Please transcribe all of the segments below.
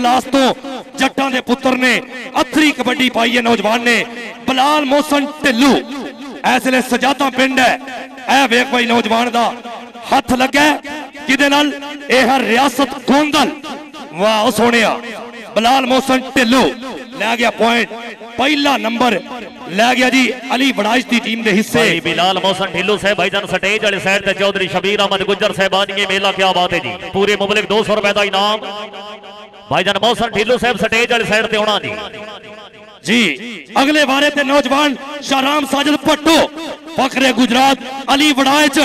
Class तो जट्टां दे पुत्र ने अथरी कबड्डी पाई है नौजवान ने बिलाल मोहसन ढिल्लू ऐसले सजादा पिंड है ऐ वेख भाई नौजवान दा हथ लगा किदे नाल यह रियासत गोंदल वाह सोनिया बिलाल मोहसन ढिल्लू लै गया पॉइंट पहला नंबर लै गया जी अली वड़ाइच की टीम के हिस्से बिलाल मोहसन ढिल्लू साहब भाईजान स्टेज वाले साइड ते चौधरी शबीर अहमद गुज्जर साहबानी मेला क्या बात है जी पूरे मुबलिक 200 रुपए का इनाम भाईजान मोहसन ढिल्लू साहब स्टेज वाले साइड ते होना जी अगले बारे ते नौजवान शाहराम साजिद भट्टो फखरे गुजरात अली वड़ाइच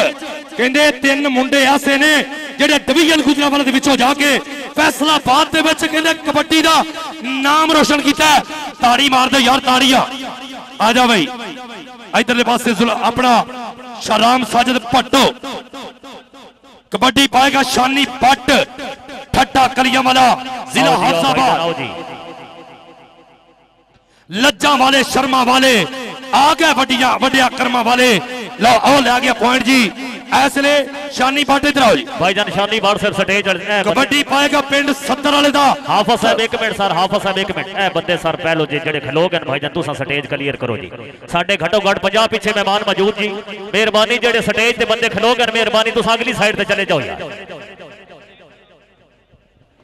कहंदे 3 मुंडे ऐसे ने जेडे डिवीजन गुजरावाला दे विचों जाके फैसलाबाद दे विच कहंदे कबड्डी दा नाम रोशन कीता है ताड़ी मार दे यार ताड़ियां आ जा भाई इधरले पासे अपना शाहराम साजिद भट्टो कबड्डी पाएगा शानी भट्ट ठट्टा कलियावाला जिला हाफिजाबाद लज्जा वाले शर्मा वाले आ गए वड्डिया कर्मा वाले लो आओ ले गया पॉइंट जी ऐसले शानी भट्ट इधर आओ जी भाईजान शानी भट्ट सर स्टेज कबड्डी पाएगा पिंड 70 वाले दा हाफिज साहब 1 मिनट सर हाफिज साहब 1 मिनट ए बंदे सर पहलो जी जेडे खलोग हैं भाईजान तुसा स्टेज क्लियर करो जी साडे घटो घट 50 पीछे मेहमान मौजूद जी मेहरबानी जेडे स्टेज ते बंदे खलोग हैं मेहरबानी तुसा अगली साइड ते चले जाओ यार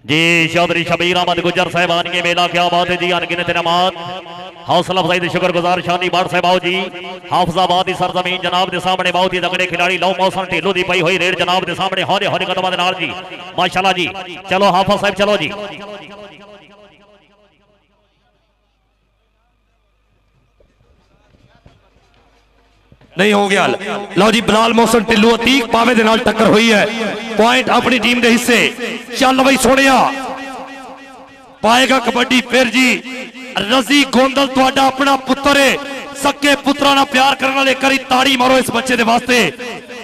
जी चौधरी शबीर अहमद गुज्जर साहबानी मेला क्या बात है जी अनगिनत इनामात हौसला अफजाई शुक्रगुजार शानी भट्ट साहब आओ जी हाफिजाबाद की सरजमीन जनाब के सामने बहुत ही तगड़े खिलाड़ी लौ मौसम ढिल्लो की पई हुई रेड जनाब के सामने हौले हौले कदमां दे नाल जी माशाल्लाह जी चलो हाफिज साहब चलो जी नहीं हो गया लो जी बिलाल मोहसन ढिल्लो अतीक पावे दे नाल टक्कर हुई है पॉइंट अपनी टीम के हिस्से चल भाई सोनिया पाएगा कबड्डी फिर जी रजी गोंदल तुहाडा अपना पुत्र है सक्के पुत्रा ना प्यार करने वाले करी ताड़ी मारो इस बच्चे दे वास्ते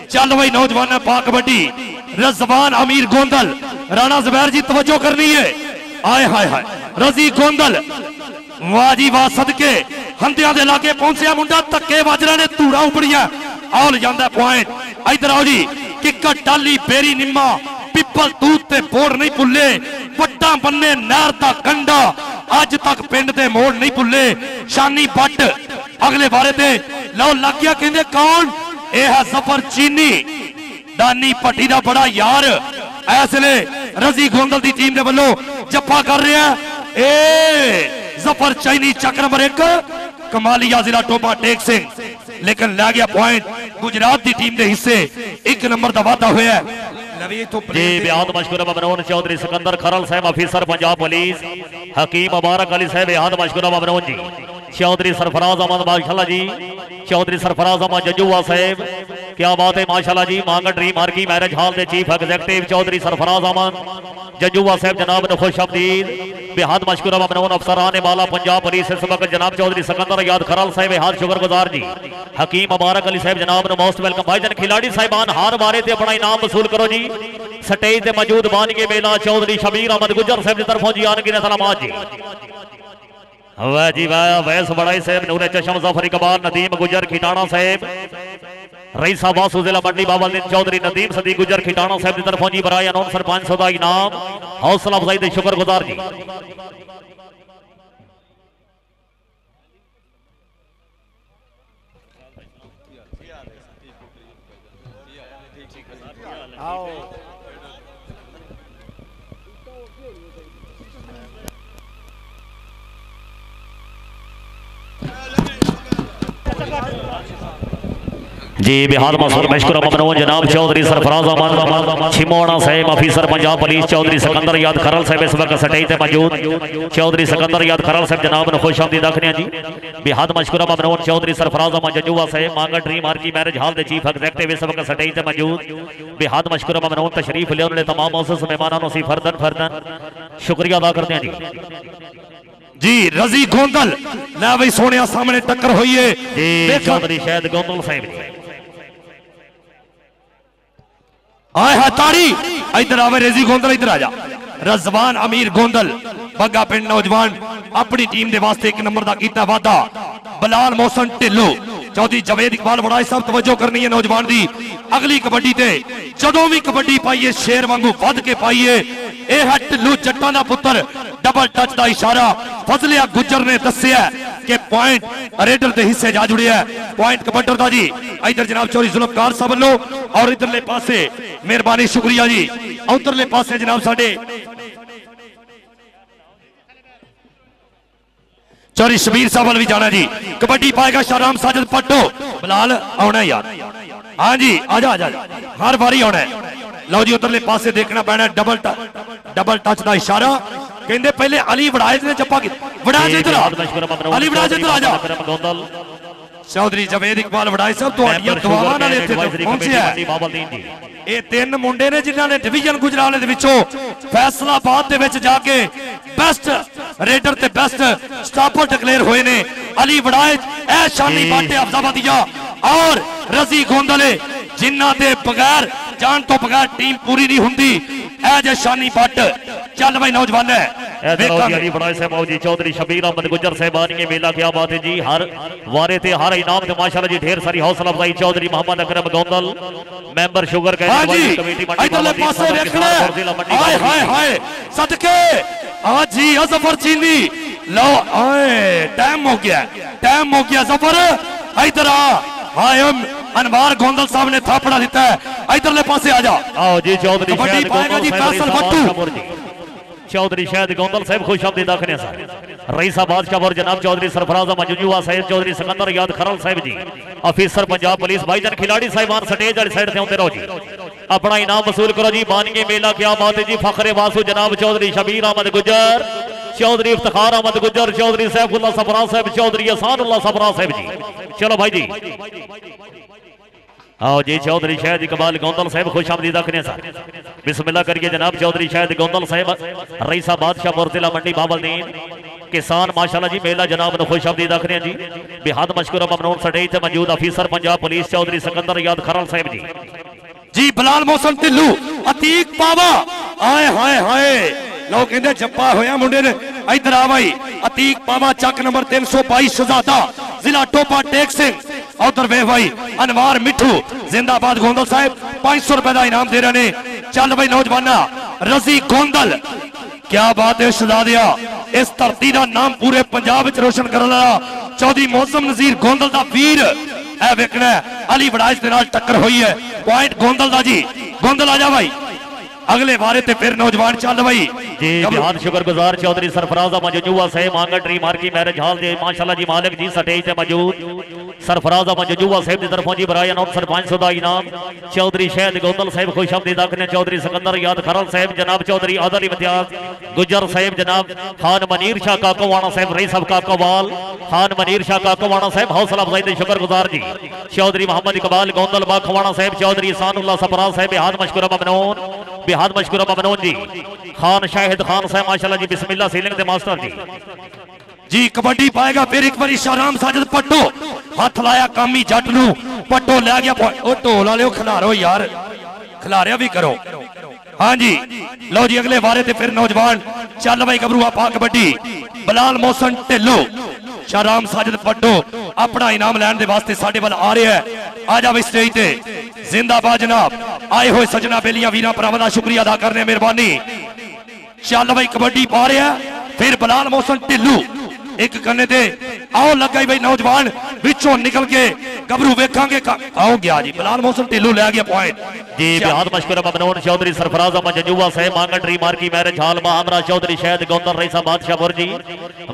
चल भाई नौजवान पा कबड्डी रजवान अमीर गोंदल राणा जुबैर जी तवज्जो करनी है आए हाय हाय रजी गोंदल वाह जी वाह सदके हंदिया दे लागे पहुंचया मुंडा धक्के वजरा ने धूड़ा उपड़िया आओ ले जांदा पॉइंट इधर आओ जी किक्कट टाली बेरी निम्मा पिपल तूत ते बोड़ नहीं भुले पट्टा बन्ने नहर दा कंडा अज तक पिंड दे मोड़ नहीं भुले शानी भट्ट अगले बारे ते लो लग गया कहंदे कौन यह है जफर चीनी दानी भट्टी दा बड़ा यार ऐसले रजी गोंदल दी टीम दे वल्लों जप्पा कर रहा है ए जफर चीनी चक नंबर 1 कमालिया जिला टोपा टेक सिंह लेकिन लै गया पॉइंट गुजरात की टीम के हिस्से 1 नंबर का वाधा होया जी बेहद मशकूर ममनून चौधरी सिकंदर खरल साहब ऑफिसर पंजाब पुलिस हकीम मुबारक अली साहब बेहद मशकूर ममनून जी चौधरी सरफराज अहमद माशाल्लाह जी चौधरी सरफराज अहमद जजुआ साहब क्या बात है माशाल्लाह जी मांगा ड्रीम हरकी मैरिज हॉल के चीफ एग्जीक्यूटिव चौधरी सरफराज अहमद जजुआ साहब जनाब ने खुश अब्दीद बेहद मशकूर ममनून अफसरान वाला पंजाब पुलिस इस वक्त जनाब चौधरी सिकंदर याद खरल साहब बेहद शुक्रगुजार जी हकीम मुबारक अली साहब जनाब ने मोस्ट वेलकम भाईजान खिलाड़ी साहिबान हार बारे ते अपना इनाम वसूल करो जी स्टेज ते मौजूद बानगे मेला चौधरी शबीर अहमद गुज्जर साहब की तरफों जी आनगिन सलामात जी वाह जी वाह वैस बड़ाई साहब नूरे चशम जफर इकबाल नदीम गुजर खिटाणा साहब रईसा वासु जिला मंडी बाबा चौधरी नदीम सदी गुजर खिटाणा साहब की तरफों जी बराए अनाउंसर 500 का इनाम हौसला अफजाई दे शुक्रगुजार जी जी बिहार मसूर मशकुर ममनून जनाब चौधरी सरफराज अहमद छिमोना साहब ऑफिसर पंजाब पुलिस चौधरी सिकंदर याद खरल साहब इस वक्त स्टेज पे मौजूद चौधरी सिकंदर याद खरल साहब जनाब ने खुश आमदीद आखने जी बिहार मशकुर ममनून चौधरी सरफराज अहमद जजुआ साहब मांगा ड्रीम हरकी मैरिज हॉल के चीफ एग्जीक्यूटिव इस वक्त स्टेज पे मौजूद बेहद मशकुर ममनून तशरीफ ले उन्होंने तमाम मौसम मेहमानों से फर्दन शुक्रिया अदा करते हैं जी रजी गोंदल ले भाई सोनिया सामने टक्कर हुई है जी चौधरी शायद गोंदल साहब आए है ताड़ी इधर आवे रजी गोंदल इधर आ जा रजवान अमीर गोंदल बग्गा पिंड नौजवान अपनी टीम के वास्ते 1 नंबर का कीता वादा बिलाल मोहसन ढिल्लो चौधरी जवेद इकबाल बड़ाई साहब तवज्जो करनी है नौजवान दी अगली कबड्डी ते जदों भी कबड्डी पाइए शेर वांगू वध के पाइए यह है ढिल्लू जट्टां दा पुत्र। डबल टच का इशारा फजलिया गुजर ने दसिया कि पॉइंट रेडर के हिस्से जा जुड़े है। पॉइंट कबड्डर का जी इधर जनाब चौधरी जुल्फकार साहब वालों और इधरले पासे मेहरबानी शुक्रिया जी। उधरले पासे जनाब साडे चौधरी शबीर साहब वाल भी जाना जी। कबड्डी पाएगा शाहराम साजिद पट्टो। बिलाल आना यार, हाँ जी आजा आजा, हर बारी आना है। लो जी उधरले पासे देखना पैना डबल टच का इशारा। कहते पहले अली वड़ाज ने जप्पा वड़ाज इधर अली वड़ाज इधर आ जा। चौधरी जवेद इकबाल वड़ाज साहब तुहाडियां दुआवां नाल इत्थे पहुंचे है। ये तीन मुंडे ने जिन्हां ने डिवीजन गुजराले दे विचों फैसलाबाद दे विच जाके बेस्ट रेडर ते बेस्ट स्टॉपर डिक्लेयर हुए ने। अली वड़ाज ए शानी बाटे अफजाबादिया और रजी गोंदले जिन्हां दे बगैर जान तो बगैर टीम पूरी नहीं हुंदी। ए जे शानी बट चल भाई नौजवान है चौधरी शबीर अहमद गुजर साहबानी मेला क्या बात है जी। हर वारे थे हर इनाम ते माशाल्लाह जी ढेर सारी हौसला अफजाई। Chaudhary Mohammad Akram Gondal member sugar committee सदके हाँ जी जफर चीनी लो टाइम हो गया जफर इधर आ। अनवार गोंदल साहब ने थापड़ा दिता है। इधरले पासे आ जा। आओ जी चौधरी पाएगा जी फैसल भट्टू। चौधरी शायद गोंदल साहब खुश आमदीद आखने साहब रईसा बादशाह और जनाब चौधरी सरफराज अहमद जुजुआ साहब चौधरी सिकंदर याद खरल साहब जी ऑफिसर पंजाब पुलिस भाईजान खिलाड़ी साहिबान स्टेज वाली साइड से आते रहो जी। अपना इनाम वसूल करो जी। बानिए मेला क्या बात है जी। फखरे वासु जनाब चौधरी शबीर अहमद गुजर चौधरी इफ्तिखार अहमद गुजर चौधरी सैफुल्लाह सफरा साहब चौधरी एहसानुल्लाह सफरा साहब जी। चलो भाई जी आओ जी। चौधरी शायद इकबाल गोंदल साहब खुश आमदीद आखने साहब बिस्मिल्लाह करिए जनाब चौधरी शायद गोंदल साहब रईसा बादशाह और जिला मंडी बावलदीन किसान माशाल्लाह जी मेला जनाब ने खुश आमदीद आखने जी। बेहद मशकूर ममनून स्टेज से मौजूद ऑफिसर पंजाब पुलिस चौधरी सिकंदर याद खरल साहब जी बिलाल मोहसन ढिल्लू अतीक पावा आए हाय हाय लोग कहते जप्पा होया मुंडे ने। इधर आ भाई अतीक पावा चक नंबर 322 शहजादा जिला टोपा टेक सिंह। उधर वे भाई अनवार मिठू जिंदाबाद गोंदल साहब 500 रुपए का इनाम दे रहे ने। चल भाई नौजवाना रजी गोंदल क्या बात है शहजादिया। इस धरती का नाम पूरे पंजाब च रोशन करने वाला चौधरी मौसम नजीर गोंदल का वीर ए वेखना अली वड़ाज के नाल टक्कर हुई है। पॉइंट गोंदल का जी। गोंदल आ जा भाई अगले बारे ते फिर नौजवान चल भाई जी। बहुत शुक्रगुजार चौधरी सरफराज अहमद जुजुआ साहब Aangan tree marquee marriage hall दे माशाल्लाह जी मालिक जी स्टेज ते मौजूद सरफराज अहमद जुजुआ साहब की तरफों जी बराए अनाउंसर 500 का इनाम। चौधरी शहद गोंदल साहब खुश आमदीद आखने चौधरी सिकंदर याद खरल साहब जनाब चौधरी आदल इम्तियाज गुजर साहब जनाब खान मनीर शाह काकोवाना साहब रई साहब काकोवाल खान मनीर शाह काकोवाना साहब हौसला अफजाई दे शुक्रगुजार जी। चौधरी मोहम्मद इकबाल गोंदल बाखवाना साहब चौधरी एहसानुल्लाह सफरा साहब बेहद मशकूर ममनून बेहद मशकूर ममनून जी। खान शाहिद खान साहब माशाल्लाह जी बिस्मिल्लाह सीलिंग दे मास्टर जी। कबड्डी पाएगा फिर एक बारी शाहराम साजिद पट्टो हाथ लाया कामी जट नू पट्टो लै गया। ओ ढोल वाले खिलारो यार खिलारिया भी करो। हाँ जी लो जी अगले बारे ते फिर नौजवान चल भाई गबरू पा कबड्डी बिलाल मोहसन ढिल्लो शाहराम साजिद पट्टो अपना इनाम लैन दे वास्ते साडे वाल आ रहा है। आ जा भाई स्टेज ते जिंदाबाद जनाब आए हुए सजना बेलियां वीरां भरावां दा शुक्रिया अदा करने मेहरबानी। चल भाई कबड्डी पा रहा है फिर बिलाल मोहसन ढिल्लू एक कन्ने ते आओ लगा भाई नौजवान विचों निकल के गबरू वेखांगे आओ गया जी। बिलाल मोहसन ढिल्लू ले गया पॉइंट जी। बहुत मशकूर ममनून चौधरी सरफराज अहमद जुजुआ साहब Aangan tree marquee marriage hall मामरा चौधरी शहद गोंदल रईसा बादशाह बुर जी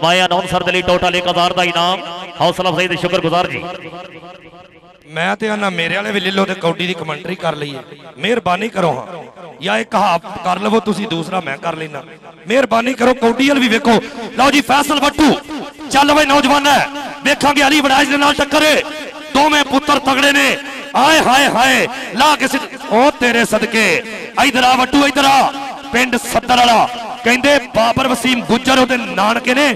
माया अनाउंसर दे लई टोटल 1000 का इनाम हौसला अफजाई दे शुक्रगुजार जी। मैं ते आना मेरे वाले भी ले लो ते कौडी दी कमेंटरी कर लईए मेहरबानी करो। हाँ या एक हाफ कर लवो तुसी दूसरा मैं कर लेना मेहरबानी करो कौडी वाल भी वेखो। लो जी फैसल भट्टू चल भाई नौजवान है वेखांगे अली वड़ाज दे नाल टक्कर दोवें पुत्र तगड़े ने। आए हाय हाय ला के ओ तेरे सदके इधर आ वट्टू इधर आ पिंड सत्तर वाला कहते बाबर वसीम गुजर ओदे नानके ने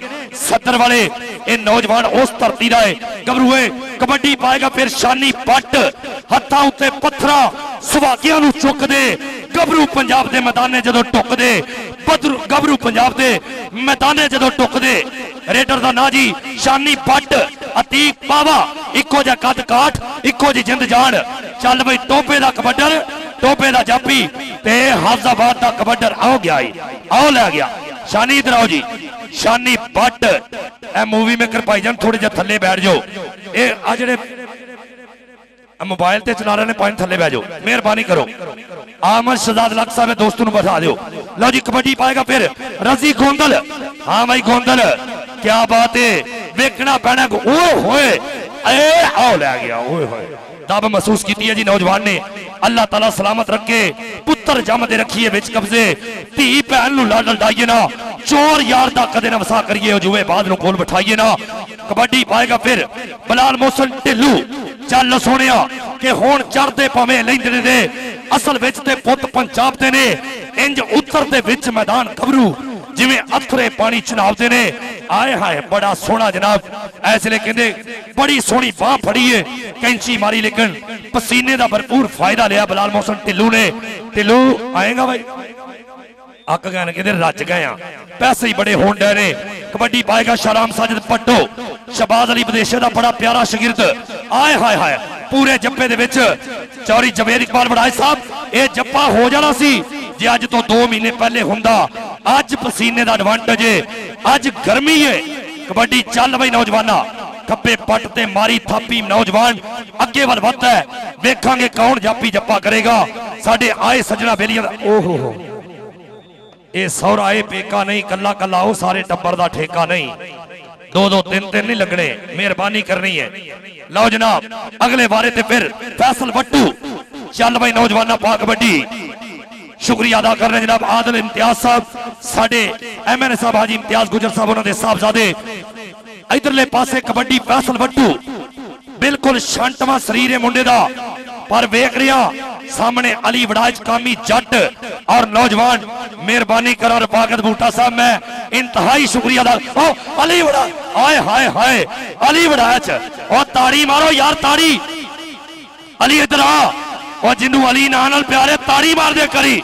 सत्तर वाले ये नौजवान उस धरती का है। गबरूए कबड्डी पाएगा फिर शानी पट हत्था उत्ते पत्थरा सुहागियां नू चुकदे गबरू पंजाब के मैदाने जदों टुकदे गबरू पंजाब के मैदाने जदों टुकदे रेडर का ना जी शानी पट अतीक पावा इको जा कद काठ इको जी जिंद जान। चल भाई टोपे का कबड्डर टोपे का जापी ते हाफजाबाद का कबड्डर आओ गया आओ लै गया शानी इधर आओ जी शानी भट्ट ए मूवी मेकर भाईजान थोड़े जे थले बैठ जाओ ये आ जेड़े मोबाइल ते चला रहे ने पॉइंट थले बैठ जाओ मेहरबानी करो आमद शहजाद लक साहब दोस्तों बैठा दो लो जी कबड्डी पाएगा फिर रजी गोंदल हाँ भाई गोंदल क्या बात है वेखना पैना ओए होए ए आओ लै गया ओए होए दब महसूस की है जी नौजवान ने अल्लाह ताला सलामत रखे पुत्र जमदे रखिए विच कब्जे धी भैन नूं लड़ लड़ाइए ना चोर यार दा कदे ना वसा करिए जुए बाद नूं कोल बिठाइए ना कबड्डी पाएगा फिर बलाल मोहसन ढिल्लू चल सोनिया कि हुण चढ़दे पवे लैंदे दे असल विच ते पुत पंजाब दे ने इंज उत्तरदे विच मैदान कबरू जिवें अथरे पानी चनावदे ने आए हाय बड़ा सोहना जनाब ऐसले कहंदे बड़ी सोहनी बाह फड़ी है कैंची मारी लेकिन पसीने का भरपूर फायदा लिया बलाल मोहसन ढिल्लू ने ढिल्लू आएगा भाई अक गए कहते रच गए पैसे ही बड़े होन डे ने कबड्डी पाएगा शाराम साजिद पट्टो शहबाज अली विदेशे का बड़ा प्यारा शगिर्द आए हाय हाय पूरे जप्पे दे विच चौरी जवेद इकबाल वड़ाई साहब ये जप्पा हो जाना सी जे अज तो 2 महीने पहले हुंदा अज पसीने का एडवांटेज है अज गर्मी है कबड्डी चल बई नौजवाना खब्बे पट ते मारी थापी नौजवान अगे वल वधदा है वेखांगे कौन जापी जप्पा करेगा साडे आए सजना बेलियां ओहो हो ये सौरा ए पेका नहीं कला कला ओ सारे टब्बर दा ठेका नहीं 2-2 3-3 नहीं लगने मेहरबानी करनी है लो जनाब अगले बारे ते फिर फैसल वट्टू चल भाई नौजवाना पा कबड्डी शुक्रिया अदा कर रहे जनाब आदिल इम्तियाज साहब साडे एमएनए साहब हाजी इम्तियाज गुजर साहब उन्होंने साहबजादे इधरले पासे कबड्डी फैसल वट्टू बिल्कुल शंटवा शरीर है मुंडे दा पर वेख रहा सामने अली वड़ाज कामी जट और नौजवान मेहरबानी करो रफाकत बूटा साहब मैं इंतहाई शुक्रिया अदा अली वड़ा हाय हाय हाय अली वड़ाज और ताड़ी मारो यार ताड़ी अली इधर आ और जिन्नू अली नाल प्यारे ताड़ी मार दे करी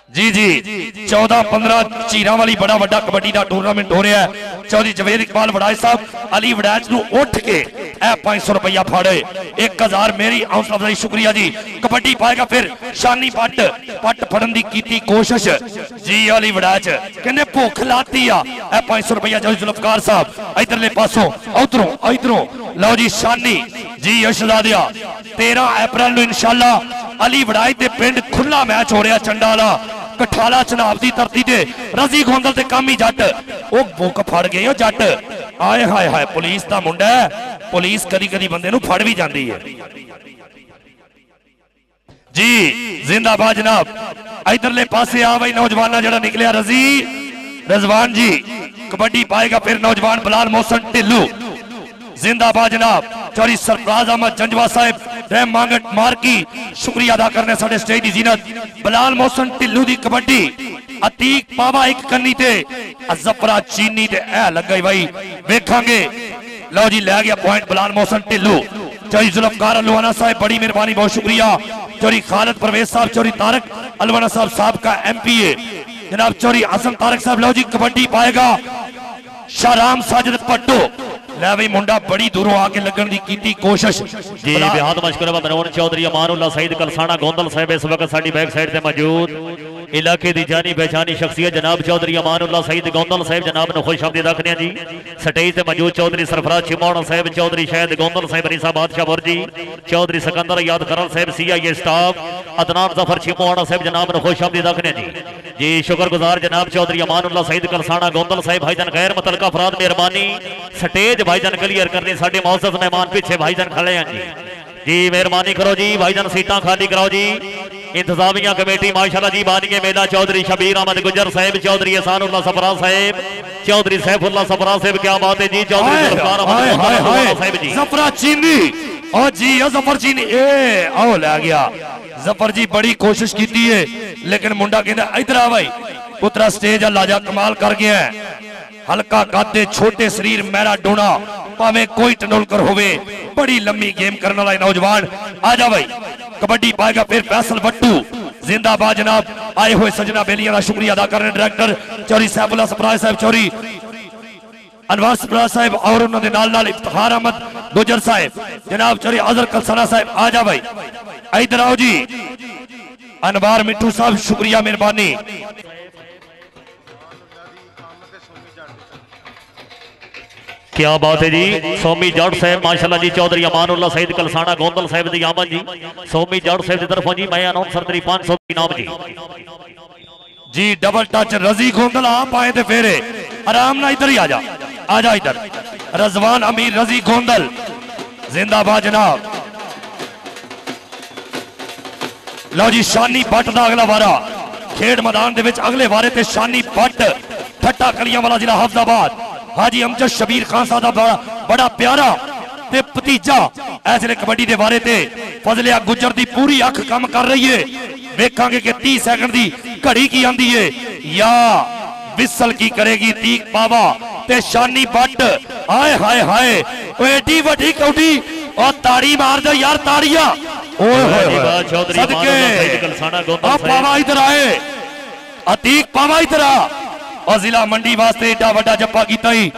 जी जी 14-15 चीरा वाली बड़ा बड़ा कबड्डी का टूर्नामेंट हो रहा है चौधरी जवेद इकबाल वड़ाज साहब अली वड़ाज नूं उठ के 500 रुपया फाड़े 1000 मेरी हौसला अफजाई शुक्रिया जी कबड्डी पाएगा फिर शानी पट फड़न की कीती कोशिश जी अली वड़ाज कहने भुख लाती आ 500 रुपया चौधरी जुल्फकार साहब इधरले पासों इधरों लो जी शानी जी यशदादिया 13 अप्रैल नूं इंशाअल्लाह अली वड़ाज दे पिंड खुला मैच हो रहा चंडाला कठाला चनाब की धरती ते रजी गोंदल ते कामी जट ओ बुक फड़ गए जट आए हाय हाय पुलिस दा मुंडा है पुलिस कदी कदी बंदे नूं फड़ भी जाती है जी जिंदाबाद जनाब इधरले पासे आ भाई नौजवाना जड़ा निकलिया रजवान जी कबड्डी पाएगा फिर नौजवान बलाल मोहसन ढिल्लू जिंदाबाद जनाब चौरी सरफराज अहमद जंजवा साहब रहम मांगट मार्की शुक्रिया अदा करने साडे स्टेज की जीनत बलाल मोहसन ढिल्लू दी कबड्डी अतीक पावा एक कन्नी ते जफरा चीनी ते ए लग गई भाई वेखांगे लो जी लै गया पॉइंट बलाल मोहसन ढिल्लू चौरी जुल्फकार अलवाना साहब बड़ी मेहरबानी बहुत शुक्रिया चौरी खालिद परवेज साहब चौरी तारक अलवाना साहब का एमपीए जनाब चौरी हसन तारक साहब लो जी कबड्डी पाएगा शाहराम साजिद पट्टो ले भाई मुंडा बड़ी दूरों आके लगन की कीती कोशिश जी बेहद मशकूर मनोहर चौधरी अमानुल्लाह सईद कलसाना गोंदल साहब इस वक्त साडी बैक साइड ते मौजूद इलाके दी जानी पहचानी शख्सियत जनाब चौधरी अमानुल्लाह सईद गोंदल साहब जनाब ने खुश आमदीद रखने जी स्टेज ते मौजूद चौधरी सरफराज चिमौड़ा साहब चौधरी शहद गोंदल साहब रिसा बादशाह बुरजी चौधरी सिकंदर याद करल साहब सीआईए स्टाफ अदनान जफर चिमौड़ा साहब जनाब ने खुश आमदीद रखने जी शुक्रगुजार जनाब चौधरी अमानुल्लाह सईद कलसाना गोंदल साहब भाईजान गैर मुतलका अफराद मेहरबानी स्टेज भाईजान क्लियर करनी साडे मौजूद मेहमान पीछे भाईजान खड़े हैं जी मेहरबानी करो जी भाईजान सीटां खाली कराओ जी इंतजामिया कमेटी माशाल्लाह जी बानिए मेला चौधरी शबीर अहमद गुजर साहब चौधरी एहसानुल्लाह सफरा साहब चौधरी सैफुल्लाह सफरा साहब क्या बात है जी चौधरी साहब जी जफरा चीनी और जी जफर चीनी ए आओ लै गया जफर जी बड़ी कोशिश की है लेकिन मुंडा कहता इधर आ भाई पुत्रा स्टेज लाजा कमाल कर गया है हल्का काते छोटे शरीर मैरा डोना भावे कोई टंडोलकर होवे बड़ी लंबी गेम करने वाला नौजवान आजा भाई कबड्डी पाएगा फिर फैसल वट्टू जिंदाबाद जनाब आए हुए सजना बेलिया का शुक्रिया अदा कर रहे डायरेक्टर चौरी सैफुल्लाह सफराज साहब चौरी अनवर सफराज साहब और उन्होंने नाल इफ्तिखार अहमद गुजर साहब, जनाब चौधरी अजहर कलसाना साहब आ जा भाई, इधर आओ जी। अनवार मिट्टू साहब शुक्रिया मेहरबानी। क्या बात है जी। सोमी जट साहब माशाल्लाह जी। चौधरी अमानुल्लाह सईद कलसाना गोंदल साहब की आमद जी। सोमी जट साहब की तरफों जी मैं अनाउंसर तरी 500 इनाम जी। जी डबल टच रजी गोंदल आप आए थे फेरे आराम ना, इधर ही आ जा इधर। रजवान अमीर रजी गोंदल जिंदाबाद जनाब। लो जी शानी भट्ट का अगला वारा खेड मैदान दे विच अगले वारे ते शानी भट्ट ठट्टा कलियां वाला जिला हाफजाबाद। हाजी अमजद शबीर खान साहब का बड़ा प्यारा ते भतीजा इस वे कबड्डी के बारे ते फजलिया गुजर की पूरी अख काम कर रही है। वेखांगे कि 30 सेकंड की घड़ी की आंदी है या विसल की करेगी तीक पावा ते शानी भट्ट। हाय हाय हाय एडी वड्डी कौडी और ताड़ी मार दो यार ताड़ियां। पावा इधर आए अतीक पावा इधर आ और जिला मंडी वास्ते एडा वड्डा जप्पा कीता ही।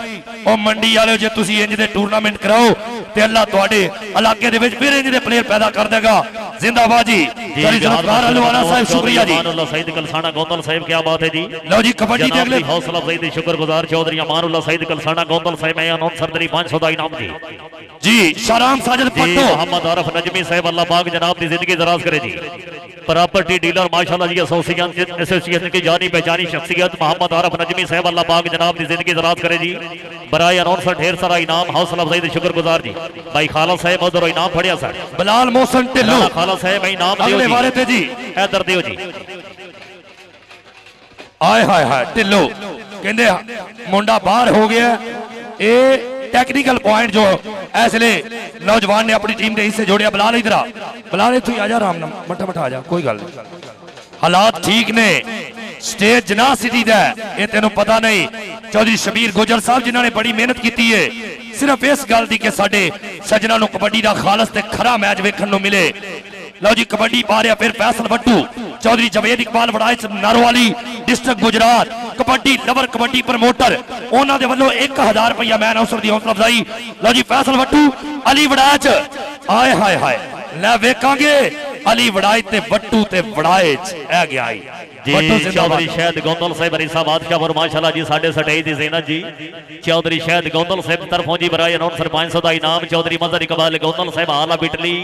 और मंडी वाले जे तुसी इंज दे टूर्नामेंट कराओ ते अल्लाह तुहाडे इलाके दे विच फिर इंज दे प्लेयर पैदा कर देगा। जिंदाबाद जी जुल्फकार हलवाना साहब शुक्रिया जी। अमानुल्लाह सईद कलसाना गोंदल साहब क्या बात है जी। लो जी कबड्डी दे अगले हौसला अफजाई दे शुक्रगुजार चौधरी अमानुल्लाह सईद कलसाना गोंदल साहब मैं अनाउंसर तरी 500 दा इनाम जी। जी शाराम साजिद पट्टो मोहम्मद आरफ नजमी साहब अल्लाह पाक जनाब की जिंदगी दराज करे जी। प्रॉपर्टी डीलर माशाल्लाह जी एसोसिएशन की जानी पहचानी शख्सियत मोहम्मद आरफ नजमी साहब अल्लाह पाक जनाब की जिंदगी दराज करे जी। बराए अनाउंसर ढेर सारा इनाम हौसला अफजाई दे शुक्रगुजार जी। भाई खाला साहब उधर इनाम फड़िया सर बिलाल मोहसन ढिल्लो खाला साहब इनाम अगले वाले ते जी इधर दियो जी। आए हाय हाय ढिल्लो कहंदे मुंडा बाहर हो गया। ए टेक्निकल पॉइंट जो ऐसले नौजवान ने अपनी टीम के हिस्से जोड़िया। बिलाल इधर आ, बिलाल तू आ जा आराम नाल मठा मठा आ जा, कोई गल नहीं। हालात ठीक ने स्टेज जना सिटी दा ये तेनों पता नहीं। चौधरी शबीर गुजर साहब जिन्होंने बड़ी मेहनत की है सिर्फ इस गल की कि साडे सजना नूं कबड्डी दा खालस ते खरा मैच वेखण नूं मिले। लो जी कबड्डी पा रहा फिर फैसल वट्टू चौधरी जवेद इकबाल वड़ाइच नारोवाली district Gujrat kabaddi lover kabaddi promoter उन्हां दे वल्लों 1000 रुपया मैन अफसर दी हौसला अफजाई। लो जी फैसल वट्टू अली वड़ाइच आए हाय हाय लै वेखांगे अली वड़ाइच ते वट्टू ते वड़ाइच ए गया जी। चौधरी शहद गोंदल साहब रिसा बादशाह और माशाल्लाह जी साढ़े सटाई दी ज़ीनत जी। चौधरी शहद गोंदल साहब तरफों जी बराए अनाउंसर 500 का इनाम। चौधरी मजहर इकबाल गोंदल साहब आला बिटली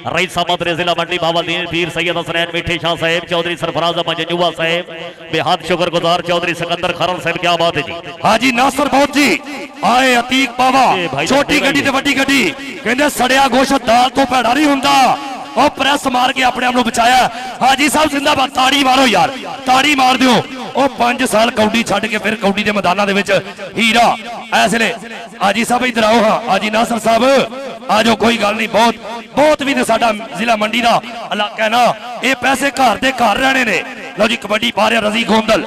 रईस अहमद जिला मंडी बाबादीन पीर सैयद हसनैन मिठे शाह साहब चौधरी सरफराज अहमद जंजुआ साहब बेहद शुक्रगुजार। चौधरी सिकंदर खरल साहब क्या बात है जी। हाजी नासर बहुत जी आए अतीक पावा छोटी गड्डी ते वड्डी गड्डी कहंदे सड़िया गोश्त दाल तो भैड़ा नहीं हुंदा और प्रेस मार के अपने आप को बचाया। हाजी साहब जिंदाबाद ताड़ी मारो यार ताड़ी मार दियो। और 5 साल कौडी छड़ के फिर कौडी के मैदाना हीरा ऐसले हाजी साहब इधर आओ। हाँ हाजी नासर साहब आ जाओ कोई गल नहीं। बहुत बहुत भी साडा जिला मंडी का इलाका है ना ये पैसे घर के घर रहने ने। लो जी कबड्डी पा रहा रजी गोंदल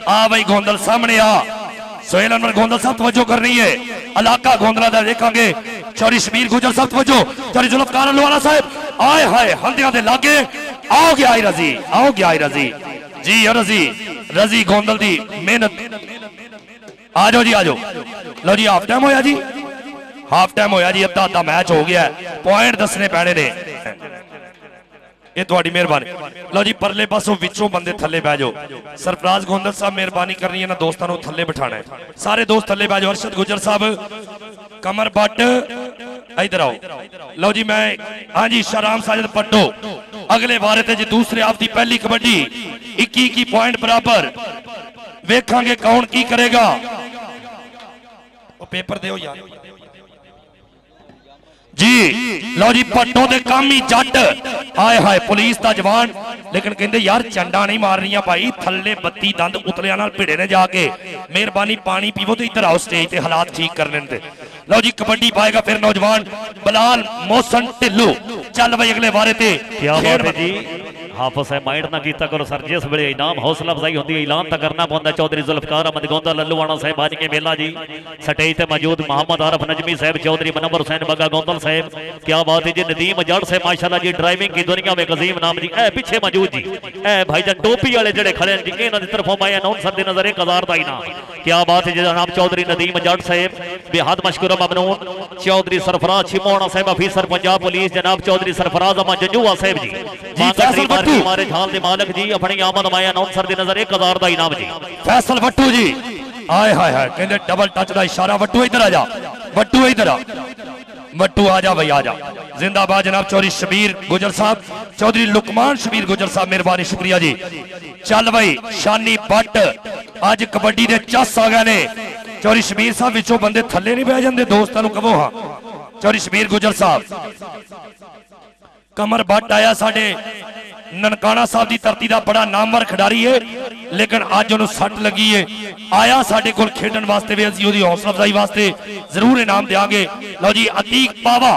आ भाई गोंदल सामने आ सोहेल अनवर गोंदल साहब तवज्जो करनी है इलाका गोंदला का देखांगे। चौधरी शबीर गुजर साहब तवज्जो चौधरी जुल्फकार हलवाना साहब आए हाय हंदिया दे लागे आओ गया रजी आओ गया रजी जी रजी रजी गोंदल दी मेहनत आ जाओ जी आ जाओ। लो जी हाफ टाइम होया जी हाफ टाइम होया जी अद्धा अद्धा मैच हो गया पॉइंट दसने पैने ने ये थोड़ी मेहरबानी। लो जी परले पासों विचों बंदे थले बह जाओ। सरफराज गोंदल साहब मेहरबानी करनी है ना दोस्तों को थले बिठाना है सारे दोस्त थले बह जाओ। अरशद गुजर साहब कमर भट्ट इधर आओ। लो जी मैं हाँ जी शाराम साजिद पट्टो अगले बारे ते जी दूसरे आप दी पहली कबड्डी 21 पॉइंट बराबर वेखांगे कौन की करेगा। पेपर दो यार जी। लो जी पट्टों दे काम ही जट आए हाय पुलिस का जवान लेकिन कहते यार चंडा नहीं मारनिया भाई थले 32 दंद उतलिया नाल भिड़े ने जाके मेहरबानी पानी पीवो तो इधर आओ स्टेज ते हालात ठीक करने ते। लो जी कबड्डी पाएगा फिर नौजवान बिलाल मोहसन ढिल्लो चल भाई अगले बारे ते क्या बात है जी। हाफिज साहब माइंड ना कीता करो सर जिस वे इनाम हौसला अफजाई होती है ऐलान तो करना पौंदा चौधरी जुल्फकार अहमद गोंदल लल्लूवाना साहब आज के मेला जी स्टेज ते मौजूद मोहम्मद आरफ नजमी साहब चौधरी मनवर हुसैन बग्गा गोंदल साहब क्या बात है जी नदीम जड़ साहब माशाल्लाह जी ड्राइविंग की दुनिया में अजीम नाम जी ए पीछे मौजूद जी ए भाईजान टोपी वाले जड़े खड़े जी इन्हां दी तरफों मैं अनाउंसर दी नजर 1000 दा इनाम क्या बात है जी जनाब चौधरी नदीम जड़ साहब बेहद मशकूर ममनून चौधरी सरफराज छिमोना साहब ऑफिसर पंजाब पुलिस जनाब चौधरी सरफराज अहमद जंजूआ साहब जी हमारे झाल दे मालिक जी अपनी आमद माया अनाउंसर दी नजर 1000 दा इनाम जी फैसल वट्टू जी आए हाय हाय कहंदे डबल टच दा इशारा वट्टू इधर आ जा वट्टू इधर आ वट्टू आ जा भाई आ जा जिंदाबाद जनाब चौधरी शबीर गुजर साहब चौधरी लुकमान शबीर गुजर साहब मेहरबानी शुक्रिया जी चल भाई शानी भट्ट आज कबड्डी दे चस आ गए ने चौधरी शबीर साहब विचों बंदे थल्ले नहीं बह जांदे दोस्तां नूं कहो हां चौधरी शबीर गुजर साहब कमर भट्ट आया साडे ननकाना साहब की धरती का बड़ा नामवर खिडारी है लेकिन अज उन्होंने सट लगी है आया साडे कोल खेडन वास्ते भी असीं ओहदी हौसला अफजाई वास्ते जरूर इनाम देंगे लो जी अतीक पावा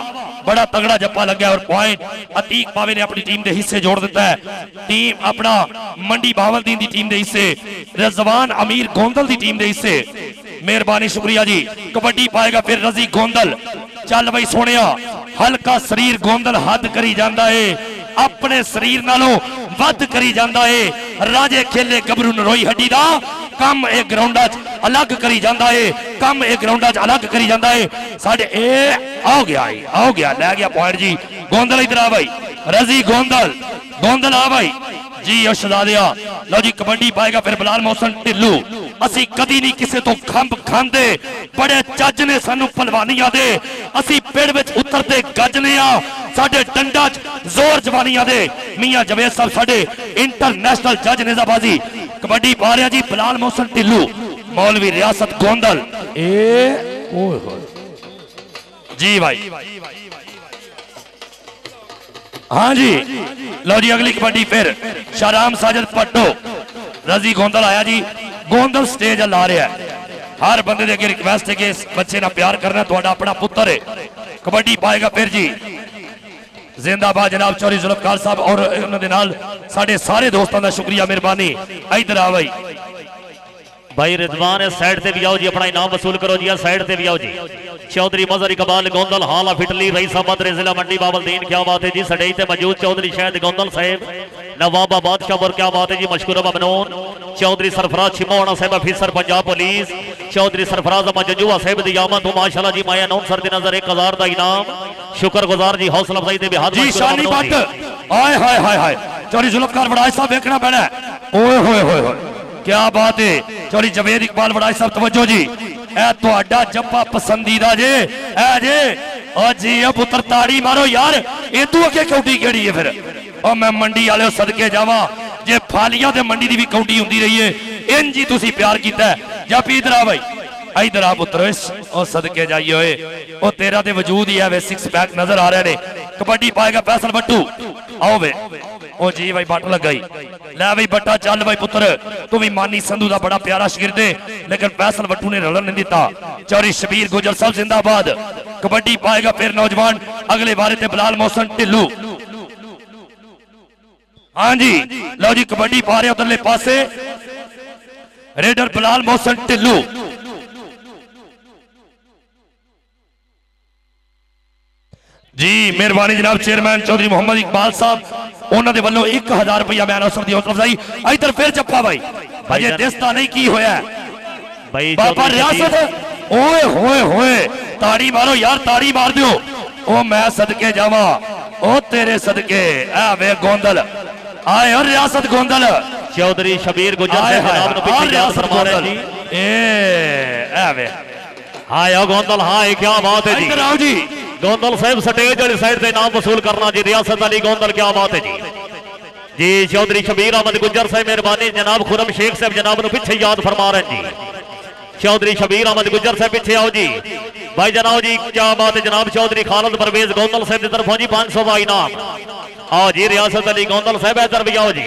बड़ा तगड़ा जप्पा लग्या और पॉइंट अतीक पावे ने अपनी टीम के हिस्से जोड़ दिता है टीम अपना मंडी बावलदीन की टीम के हिस्से रिजवान अमीर गोंदल की टीम के हिस्से मेहरबानी शुक्रिया जी कबड्डी पाएगा फिर रजी गोंदल चल बई सोनिया हल्का शरीर गोंदल हद करी जाता है अपने शरीर नालों वध करी जाता है राजे खेले गबरू नरोई हड्डी दा कम एक ग्राउंडा च अलग करी जाता है कम एक ग्राउंडा च अलग करी जाता है साडे ए आओ गया ले गया पॉइंट जी गोंदल इधर आ भाई रजी गोंदल आ भाई जी शहजादिया लो जी कबड्डी पाएगा फिर बिलाल मोहसन ढिल्लू असी कदी नहीं किसी तो खंभ खांदे बड़े चज ने सानू पहलवानियां दे असी पेड़ विच उतरते गजने आ साडे डंडा च जोर जवानियां दे मियां जवेद साहब साडे इंटरनेशनल जज नेजाबाजी कबड्डी पा रहा जी बिलाल मोहसन ढिल्लू मौलवी रियासत गोंदल ए ओए होए जी भाई हाँ जी लो जी अगली कबड्डी फिर शाहराम साजिद पट्टो रजी गोंदल आया जी गोंदल स्टेज ला रहा है हर बंदे अगे रिक्वेस्ट है कि इस बच्चे ना प्यार करना थोड़ा अपना पुत्र है कबड्डी पाएगा फिर जी जिंदाबाद जनाब चौधरी जुल्फकार साहब और उन्होंने नाल साडे सारे दोस्तों का शुक्रिया मेहरबानी इधर आ भाई रिजवान है साइड से भी आओ जी अपना इनाम वसूल करो जी साइड से भी आओ जी चौधरी मजहर इकबाल गोंदल हाल ऑफ इटली रईसा मदरे जिला मंडी बावलदीन क्या बात है जी स्टेज पे मौजूद चौधरी शायद गोंदल साहब नवाबा बादशाह और क्या बात है जी मशकूर ममनून चौधरी सरफराज छिमोना साहब ऑफिसर पंजाब पुलिस चौधरी सरफराज अहमद जंजूआ साहब दी आमद माशाल्लाह जी माया अनाउंसर दी नजर 1000 का इनाम शुक्रगुजार जी हौसला अफजाई दे बिहार जी शानी भट्ट आए हाय हाय हाय चौधरी जुल्फकार बड़ाई साहब देखना पैना ओए होए होए क्या बात है चौधरी जवेद इकबाल बड़ाई साहब तवज्जो जी ए तुहाडा जप्पा पसंदीदा जे ए जे ओ जी ओ पुत्र ताड़ी मारो यार ए तू अगे कौडी केड़ी है फिर ओ मैं मंडी वाले सदके जावा जे फालियां ते मंडी दी भी कौडी हुंदी रही है इंज ही तुसी प्यार कीता है जा पी इधर आ भाई इधर आ पुत्र ओ सदके जाइए ओए ओ तेरा ते वजूद ही है वे सिक्स पैक नजर आ रहे ने कबड्डी पाएगा फैसल बट्टू आओ वे ओ जी भाई बट लग गई ले भाई बट्टा चल भाई पुत्र तू भी मानी संधू का बड़ा प्यारा शागिर्द है लेकिन फैसल बट्टू ने रलन नहीं दिता चौधरी शबीर गुजर साहब जिंदाबाद कबड्डी पाएगा फिर नौजवान अगले बारे ते बिलाल मोहसन ढिल्लू हाँ जी लो जी कबड्डी पा रहे उधरले पासे रेडर बिलाल मोहसन ढिल्लू जी मेहरबानी जनाब चेयरमैन चौधरी मोहम्मद इकबाल साहब उन्होंने वालों 1000 रुपया मैं अनाउंसर दी हौसला अफजाई इधर फिर जप्पा भाई अजे दिसता नहीं की होया भाई बाबा रियासत ओए होए होए ताड़ी मारो यार ताड़ी मार दियो ओ मैं सदके जावा ओ तेरे सदके ए वे गोंदल आए और रियासत गोंदल चौधरी शबीर गुजर से जनाब ने पीछे याद फरमा रहे जी ए वे हाय ओ गोंदल हाय क्या बात है जी इधर आओ जी गोंदल साहब स्टेज वाली साइड से नाम वसूल करना जी रियासत अली गोंदल क्या बात है जी चौधरी शबीर अहमद गुजर साहब मेहरबानी जनाब खुरम शेख साहब जनाब ने पीछे याद फरमा रहे हैं जी चौधरी शबीर अहमद गुजर साहब पीछे आओ जी भाई जनाब जी क्या बात है जनाब चौधरी खालिद परवेज गोंदल साहब की तरफों जी 500 का इनाम आओ जी रियासत अली गोंदल साहब इधर भी आओ जी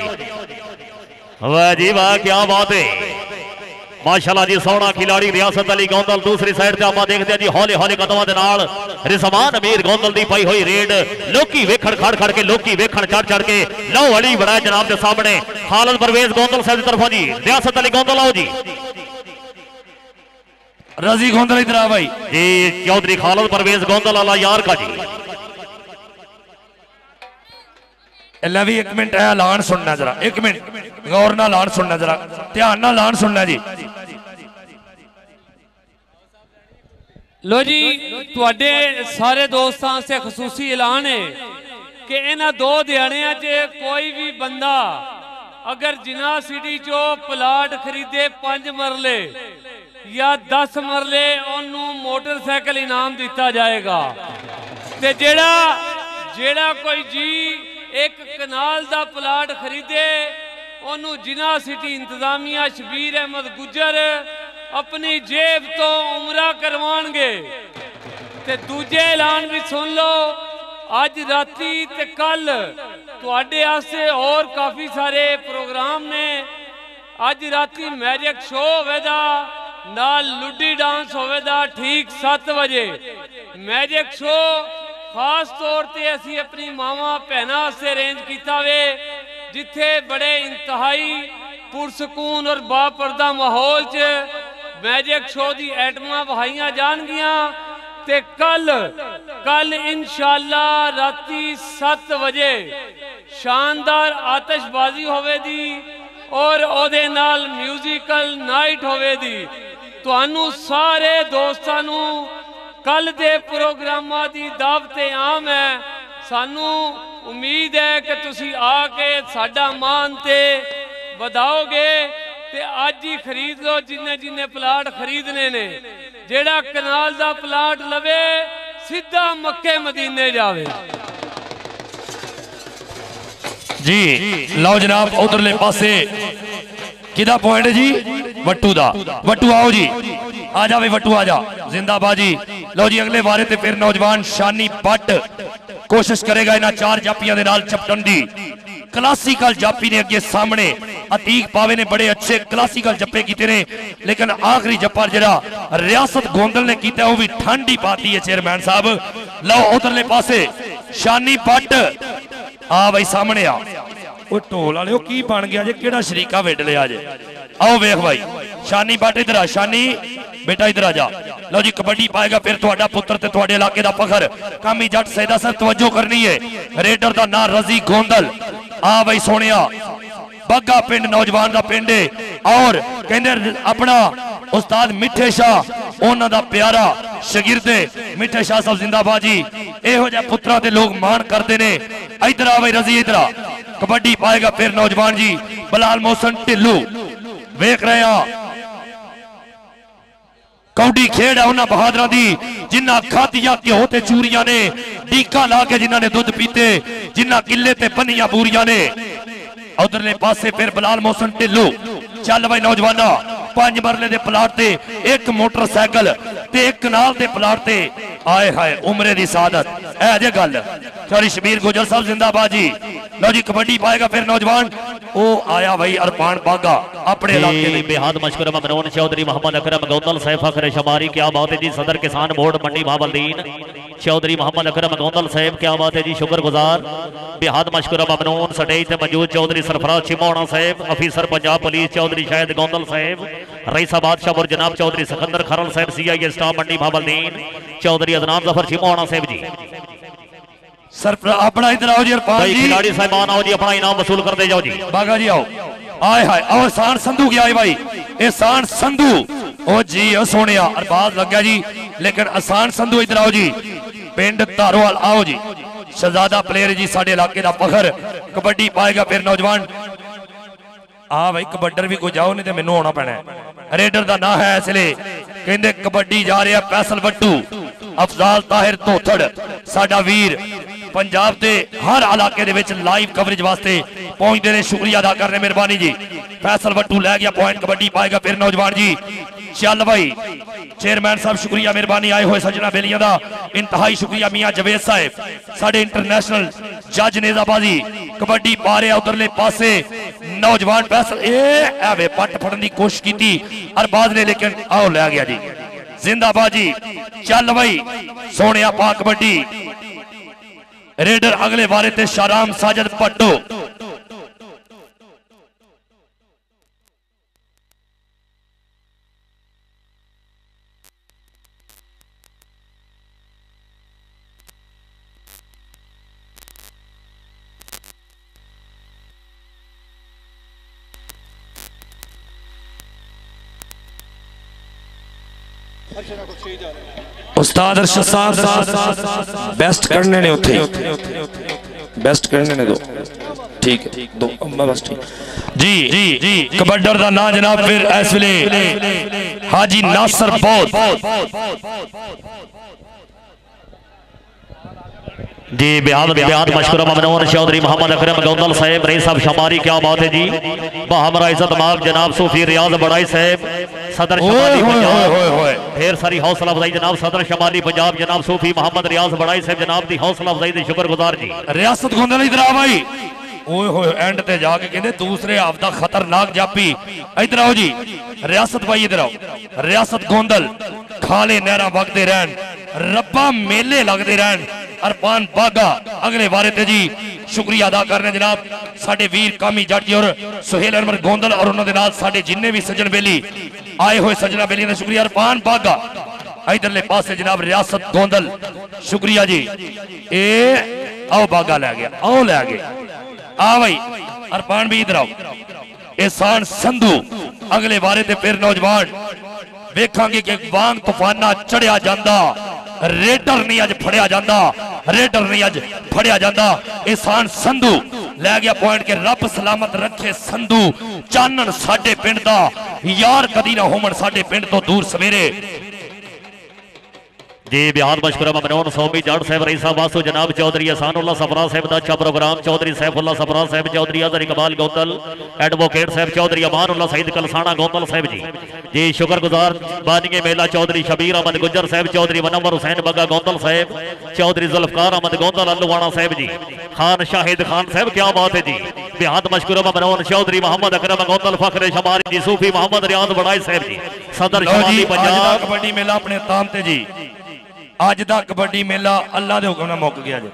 वाह जी वाह क्या बात है माशाल्लाह जी सोहना खिलाड़ी रियासत अली गौंदल दूसरी साइड ते ਆਪਾਂ ਦੇਖਦੇ ਆ ਜੀ ਹੌਲੇ ਹੌਲੇ ਕਦਮਾਂ ਦੇ ਨਾਲ ਰਿਜ਼ਵਾਨ ਅਮੀਰ ਗੌਂਦਲ ਦੀ ਪਾਈ ਹੋਈ ਰੇਡ ਲੋਕੀ ਵੇਖਣ ਖੜ ਖੜ ਕੇ ਲੋਕੀ ਵੇਖਣ ਚੜ ਚੜ ਕੇ ਲਓ ਅਲੀ ਬੜਾ ਜਨਾਬ ਦੇ ਸਾਹਮਣੇ ਖਾਲਦ ਪਰਵੇਜ਼ ਗੌਂਦਲ ਸਾਹਿਬ ਦੀ ਤਰਫੋਂ ਜੀ ਰਿਆਸਤ ਅਲੀ ਗੌਂਦਲ ਆਓ ਜੀ रजी गोंदल इधर आ भाई जी चौधरी खालिद परवेज गोंदल वाला यार का जी ले भी एक मिनट है ऐलान सुनना जरा एक मिनट गौर ना ऐलान सुनना जरा ध्यान ना ऐलान सुनना जी लो जी तुहाडे सारे दोस्तां से खसूसी ऐलान है कि इन्हां दो दिहाड़ियां च कोई भी बंदा अगर जिना सिटी चो प्लाट खरीदे 5 मरले या 10 मरले ओनू मोटरसाइकिल इनाम दिता जाएगा ते जेड़ा कोई जी एक कनाल दा प्लाट खरीदे ओनू जिना सिटी इंतजामिया शबीर अहमद गुजर अपनी जेब तो उमरा करवाणगे ते दूजे ऐलान भी सुन लो अज राती ते कल तुहाडे आस्ते और काफ़ी सारे प्रोग्राम ने अज राती मैजिक शो होवेगा नाल लुडी डांस होवेगा ठीक 7 बजे मैजिक शो खास तौर ते असी अपनी मावां भैनां से अरेंज किया वे जिथे बड़े इंतहाई पुरसकून और बापर्दा माहौल च मैजिक शो दी आइटमां वहाइयां जाणगियां ते कल इंशाअल्लाह राती 7 बजे शानदार आतिशबाजी होवेगी और ओदे नाल म्यूजिकल नाइट होवेगी तुहानू सारे दोस्तां नू कल दे प्रोग्रामां दी दावत आम है सानू उम्मीद है कि तुसी आके साडा मान ते वधाओगे ते अज ही खरीद लो जिन्ने जिन्ने प्लाट खरीदने ने जेड़ा कनाल दा प्लाट लवे सीधा मक्के मदीने जावे जी लो जनाब उधरले पासे किदा पॉइंट है जी वट्टू दा वट्टू आओ जी आ जा भाई वट्टू आ जा जिंदाबाद जी लो जी अगले बारे ते फिर नौजवान शानी भट्ट कोशिश करेगा इन्हां 4 जापियां दे नाल चपटन दी क्लासिकल जापी ने अगे सामने अतीक पावे ने बड़े अच्छे क्लासिकल जप्पे कीते ने लेकिन आखिरी जप्पा जरा रियासत गोंदल ने कीता वो भी ठंडी पाती है चेयरमैन साहब लो उधरले पासे शानी भट्ट आ भाई सामने आ वो ढोल वाले की बन गया जे केड़ा शरीका वेड लिया जे आओ वेख भाई शानी भट्ट इधर आ शानी बेटा इधर आ जा लो जी कबड्डी पाएगा फिर तुहाडा पुत्र ते तुहाडे इलाके दा फखर कामी जट सैदा सर तवज्जो करनी है रेडर दा नाम रजी गोंदल आ भाई सोनिया बग्गा पिंड नौजवान दा पिंड और कहंदे अपना उस्ताद मिठे शाह उन्हां दा प्यारा शागिर्द मिठे शाह साहब जिंदाबाद जी इहो जिहा पुत्रा ते लोग मान करते ने इधर आ भाई रजी इधर आ कबड्डी पाएगा फिर नौजवान जी बलाल मोहसन ढिल्लू वेख रहे हैं कौडी खेड़ है उन्हां बहादुरां दी जिन्हां खादियां घ्यो ते चूरियां ने टीका ला के जिन्हां ने दुध पीते जिन्हां किले ते बनियां बूरियां ने उधरले पासे फिर बलाल मोहसन ढिल्लू चल भाई नौजवाना 5 मरले दे प्लाट ते एक मोटरसाइकिल ते एक कनाल दे प्लाट ते आए हाय उमरे दी सादत ऐ जे गल चौधरी शबीर गुजर साहब जिंदाबाद जी लो जी कबड्डी पाएगा फिर नौजवान ओ आया भाई अरफान बागा अपने इलाके में बेहद मशकूर ममनून चौधरी मोहम्मद अकरम गौंदल साहब फखर शमारी क्या बात है जी सदर किसान बोर्ड मंडी भावलदीन चौधरी मोहम्मद अकरम गौंदल साहब क्या बात है जी शुक्रगुजार बेहद मशकूर ममनून स्टेज ते मौजूद चौधरी सरफराज चिमोना साहब अफीसर पंजाब पुलिस चौधरी शाहिद गौंदल साहब रईसा बादशाह और जनाब चौधरी सिकंदर खरल साहब CI स्टाफ मंडी भावलदीन चौधरी अदनाम जफर चिमोना साहब जी सर अपना इधर आओ जी अरफान जी खिलाड़ी साहबान आओ जी अपना इनाम वसूल कर दे जाओ जी बागा जी आओ आए हाय आओ एहसान संधू गया भाई एहसान संधू ओ जी ओ सोने अरबाज लग गया जी लेकिन एहसान संधू इधर आओ जी पिंड धारोवाल आओ जी शहजादा प्लेयर जी साडे इलाके दा फखर कबड्डी पाएगा फिर नौजवान आ भाई कबड्डर भी कोई जाओ नहीं तो मैनू आना पैना रेडर दा ना है इसलिए कहंदे कबड्डी जा रहा फैसल वट्टू अफजाल ताहिर धोथड़ साडा वीर पंजाब के हर इलाके दे विच लाइव कवरेज वास्ते पहुंचते हैं शुक्रिया अदा करने मेहरबानी जी फैसल वट्टू लै गया पॉइंट कबड्डी पाएगा फिर नौजवान जी चल भाई चेयरमैन साहब शुक्रिया मेहरबानी आए हुए सजना बेलियां दा इंतहाई शुक्रिया मियां जवेद साहब साडे इंटरनेशनल जज नेजाबाजी कबड्डी पा रहे उधरले पासे नौजवान फैसल ए पट फड़न की कोशिश की अरबाज ने लेकिन आओ लै गया जी जिंदाबाद जी। चल भाई सोने पा कबड्डी रेडर अगले बारे ते शाराम साजद पट्टो उस्ताद अरशद साहब बेस्ट करने ने उठे बेस्ट करने ने दो ठीक है दो बस ठीक जी जी जी कबड्डर दा ना जनाब फिर इस वेले हाजी नासर बहुत जी बेहद मशकूर ममनून चौधरी मोहम्मद अकरम गौंदल साहब रईस साहब शमारी क्या बात है जी हमरा इज्जत माफ जनाब सूफी रियाज बड़ाई साहब सदर शमाली पंजाब ढेर सारी हौसला अफजाई जनाब सदर शमाली पंजाब जनाब सूफी मोहम्मद रियाज बड़ाई साहब जनाब दी हौसला अफजाई दे शुक्रगुजार जी। रियासत गोंदल इधर आ भाई ओए होए एंड ते जाके कहंदे दूसरे आपदा खतरनाक जापी इधर आओ जी रियासत भाई इधर आओ रियासत गोंदल खाले नहरा वगदे रहन रब्बा मेले लगदे रहन अरबान बागा अगले बारे ते जी शुक्रिया अदा करने जनाब साडे वीर कामी जट जी और सुहेल अहमद गोंदल और उन्होंने नाल साडे जिन्ने भी सज्जन बेली आए हुए सज्जना बेली का शुक्रिया अरबान बागा इधरले पासे जनाब रियासत गोंदल शुक्रिया जी ए आओ बागा लै गया आओ लै गया आ भाई अरबान भी इधर आओ एहसान संधू अगले बारे ते फिर नौजवान वेखांगे कि वांग तूफाना चढ़िया जांदा रेडर नहीं अज फड़िया जांदा रेडर नहीं अज फड़िया जांदा एहसान संधू लै गया पॉइंट के रब सलामत रखे संधू चानन साडे पिंड दा यार कदी ना होमन साडे पिंड तो दूर सवेरे जी बेहद मशकूर ममनून सौमी जाट साहब रईस साहब वासु जनाब चौधरी एहसानुल्लाह सफरा साहब दा अच्छा प्रोग्राम चौधरी सैफुल्लाह सफरा साहब चौधरी अजहर इकबाल गोंदल एडवोकेट साहब चौधरी अमानुल्लाह सईद कलसाना गोंदल साहब जी शुक्रगुजार बानिए मेला चौधरी शबीर अहमद गुज्जर साहब चौधरी मनवर हुसैन बगा गोंदल साहब चौधरी जुल्फकार अहमद गोंदल अल्लुवाना साहब जी खान शाहिद खान साहब क्या बात है जी बेहद मशकूर ममनून चौधरी मोहम्मद अकरम गोंदल फखरे शमारी जी सूफी मोहम्मद रियाज बड़ाई साहब जी सदर शमाली पंजाब कबड्डी मेला अपने ताम ते जी अज दा कबड्डी मेला अल्लाह दे हुक्म नाल मुक गया जी